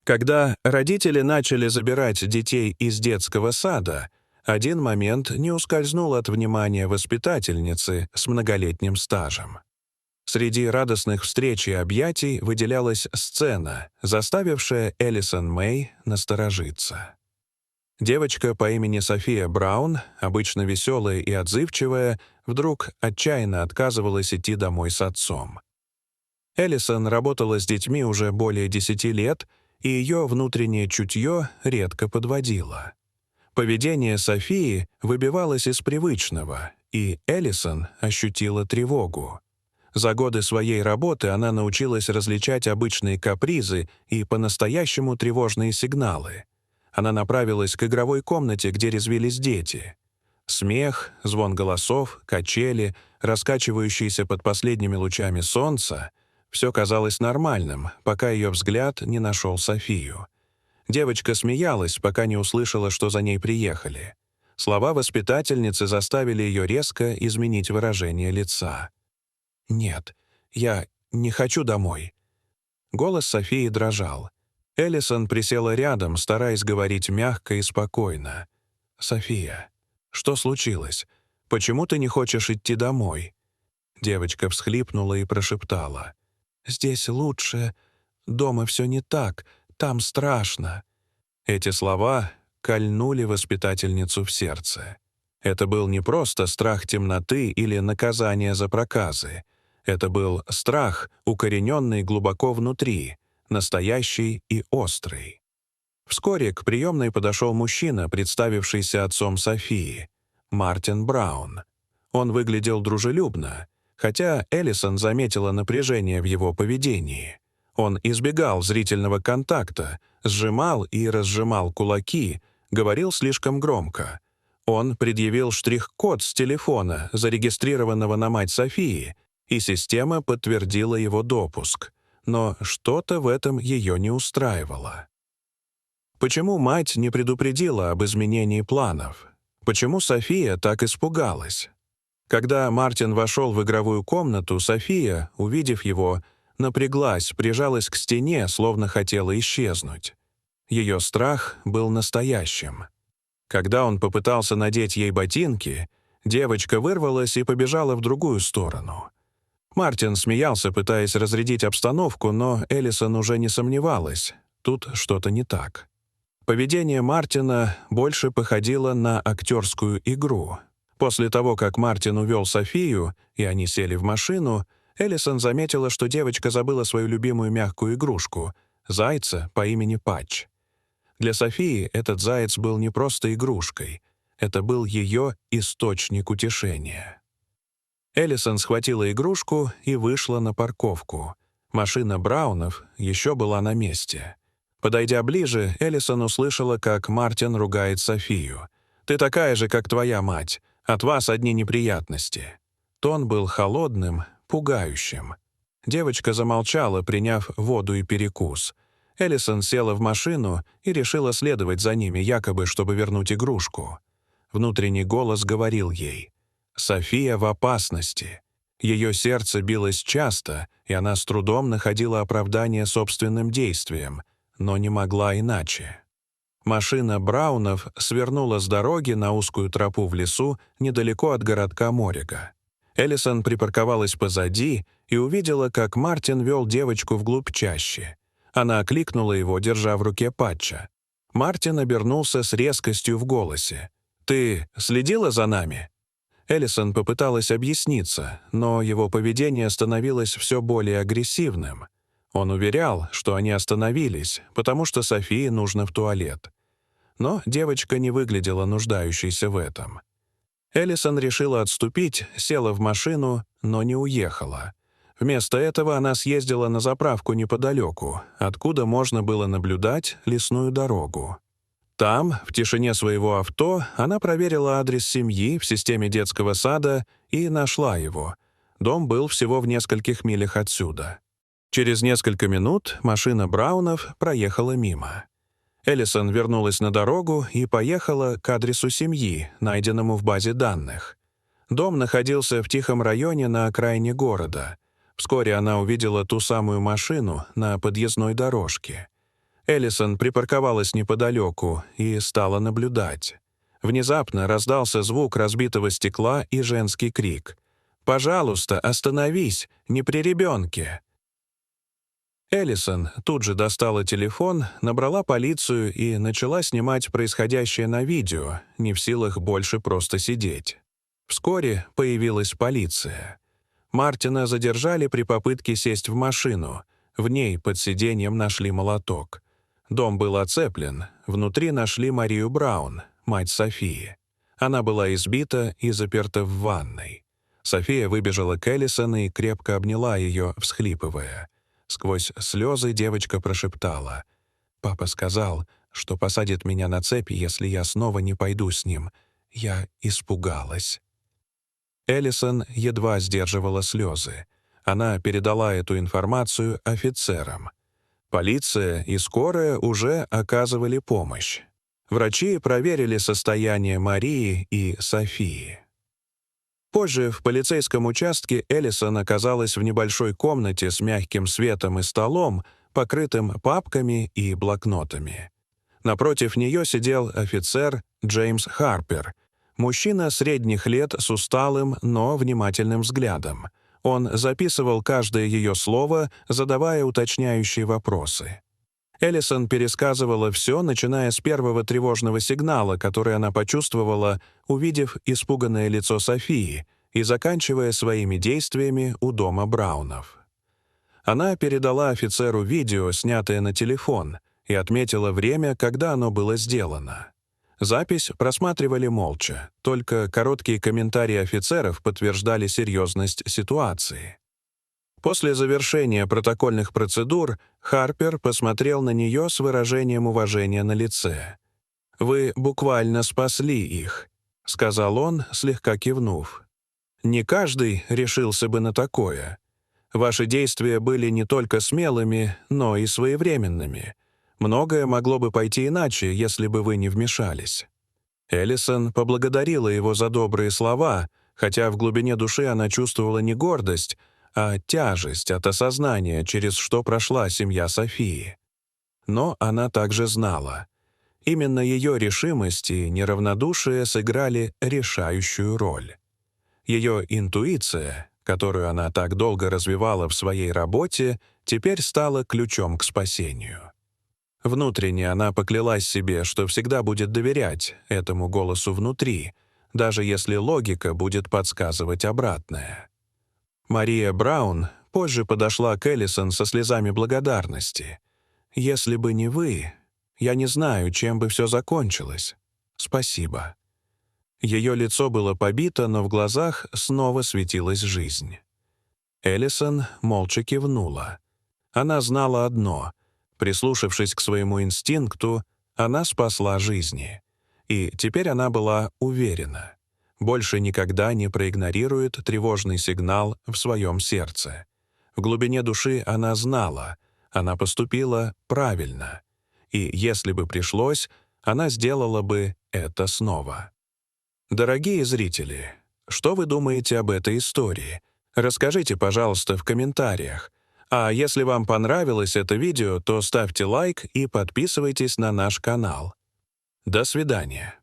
Когда родители начали забирать детей из детского сада, один момент не ускользнул от внимания воспитательницы с многолетним стажем. Среди радостных встреч и объятий выделялась сцена, заставившая Элисон Мэй насторожиться. Девочка по имени София Браун, обычно веселая и отзывчивая, вдруг отчаянно отказывалась идти домой с отцом. Элисон работала с детьми уже более 10 лет, и ее внутреннее чутье редко подводило. Поведение Софии выбивалось из привычного, и Элисон ощутила тревогу. За годы своей работы она научилась различать обычные капризы и по-настоящему тревожные сигналы. Она направилась к игровой комнате, где резвились дети. Смех, звон голосов, качели, раскачивающиеся под последними лучами солнца — все казалось нормальным, пока ее взгляд не нашел Софию. Девочка смеялась, пока не услышала, что за ней приехали. Слова воспитательницы заставили ее резко изменить выражение лица. «Нет, я не хочу домой». Голос Софии дрожал. Элисон присела рядом, стараясь говорить мягко и спокойно. «София, что случилось? Почему ты не хочешь идти домой?» Девочка всхлипнула и прошептала. «Здесь лучше. Дома все не так. Там страшно». Эти слова кольнули воспитательницу в сердце. Это был не просто страх темноты или наказание за проказы. Это был страх, укорененный глубоко внутри, настоящий и острый. Вскоре к приемной подошел мужчина, представившийся отцом Софии, Мартин Браун. Он выглядел дружелюбно, хотя Элисон заметила напряжение в его поведении. Он избегал зрительного контакта, сжимал и разжимал кулаки, говорил слишком громко. Он предъявил штрих-код с телефона, зарегистрированного на мать Софии, и система подтвердила его допуск. Но что-то в этом ее не устраивало. Почему мать не предупредила об изменении планов? Почему София так испугалась? Когда Мартин вошел в игровую комнату, София, увидев его, напряглась, прижалась к стене, словно хотела исчезнуть. Ее страх был настоящим. Когда он попытался надеть ей ботинки, девочка вырвалась и побежала в другую сторону. Мартин смеялся, пытаясь разрядить обстановку, но Элисон уже не сомневалась. Тут что-то не так. Поведение Мартина больше походило на актерскую игру. После того, как Мартин увел Софию, и они сели в машину, Элисон заметила, что девочка забыла свою любимую мягкую игрушку — зайца по имени Патч. Для Софии этот заяц был не просто игрушкой. Это был ее источник утешения. Элисон схватила игрушку и вышла на парковку. Машина Браунов еще была на месте. Подойдя ближе, Элисон услышала, как Мартин ругает Софию. «Ты такая же, как твоя мать. От вас одни неприятности». Тон был холодным, пугающим. Девочка замолчала, приняв воду и перекус. Элисон села в машину и решила следовать за ними, якобы, чтобы вернуть игрушку. Внутренний голос говорил ей: «София в опасности». Ее сердце билось часто, и она с трудом находила оправдание собственным действиям, но не могла иначе. Машина Браунов свернула с дороги на узкую тропу в лесу недалеко от городка Морига. Элисон припарковалась позади и увидела, как Мартин вел девочку вглубь чащи. Она окликнула его, держа в руке Патча. Мартин обернулся с резкостью в голосе. «Ты следила за нами?» Элисон попыталась объясниться, но его поведение становилось все более агрессивным. Он уверял, что они остановились, потому что Софии нужно в туалет. Но девочка не выглядела нуждающейся в этом. Элисон решила отступить, села в машину, но не уехала. Вместо этого она съездила на заправку неподалеку, откуда можно было наблюдать лесную дорогу. Там, в тишине своего авто, она проверила адрес семьи в системе детского сада и нашла его. Дом был всего в нескольких милях отсюда. Через несколько минут машина Браунов проехала мимо. Элисон вернулась на дорогу и поехала к адресу семьи, найденному в базе данных. Дом находился в тихом районе на окраине города. Вскоре она увидела ту самую машину на подъездной дорожке. Эллисон припарковалась неподалеку и стала наблюдать. Внезапно раздался звук разбитого стекла и женский крик. «Пожалуйста, остановись, не при ребенке!» Эллисон тут же достала телефон, набрала полицию и начала снимать происходящее на видео, не в силах больше просто сидеть. Вскоре появилась полиция. Мартина задержали при попытке сесть в машину. В ней под сиденьем нашли молоток. Дом был оцеплен, внутри нашли Марию Браун, мать Софии. Она была избита и заперта в ванной. София выбежала к Эллисон и крепко обняла ее, всхлипывая. Сквозь слезы девочка прошептала: «Папа сказал, что посадит меня на цепь, если я снова не пойду с ним. Я испугалась». Эллисон едва сдерживала слезы. Она передала эту информацию офицерам. Полиция и скорая уже оказывали помощь. Врачи проверили состояние Марии и Софии. Позже в полицейском участке Эллисон оказалась в небольшой комнате с мягким светом и столом, покрытым папками и блокнотами. Напротив нее сидел офицер Джеймс Харпер, мужчина средних лет с усталым, но внимательным взглядом. Он записывал каждое ее слово, задавая уточняющие вопросы. Эллисон пересказывала все, начиная с первого тревожного сигнала, который она почувствовала, увидев испуганное лицо Софии, и заканчивая своими действиями у дома Браунов. Она передала офицеру видео, снятое на телефон, и отметила время, когда оно было сделано. Запись просматривали молча, только короткие комментарии офицеров подтверждали серьезность ситуации. После завершения протокольных процедур Харпер посмотрел на нее с выражением уважения на лице. «Вы буквально спасли их», — сказал он, слегка кивнув. «Не каждый решился бы на такое. Ваши действия были не только смелыми, но и своевременными. Многое могло бы пойти иначе, если бы вы не вмешались». Эллисон поблагодарила его за добрые слова, хотя в глубине души она чувствовала не гордость, а тяжесть от осознания, через что прошла семья Софии. Но она также знала. Именно ее решимость и неравнодушие сыграли решающую роль. Ее интуиция, которую она так долго развивала в своей работе, теперь стала ключом к спасению. Внутренне она поклялась себе, что всегда будет доверять этому голосу внутри, даже если логика будет подсказывать обратное. Мария Браун позже подошла к Эллисон со слезами благодарности. «Если бы не вы, я не знаю, чем бы все закончилось. Спасибо». Ее лицо было побито, но в глазах снова светилась жизнь. Эллисон молча кивнула. Она знала одно: прислушавшись к своему инстинкту, она спасла жизни. И теперь она была уверена: больше никогда не проигнорирует тревожный сигнал в своем сердце. В глубине души она знала, она поступила правильно. И если бы пришлось, она сделала бы это снова. Дорогие зрители, что вы думаете об этой истории? Расскажите, пожалуйста, в комментариях. А если вам понравилось это видео, то ставьте лайк и подписывайтесь на наш канал. До свидания.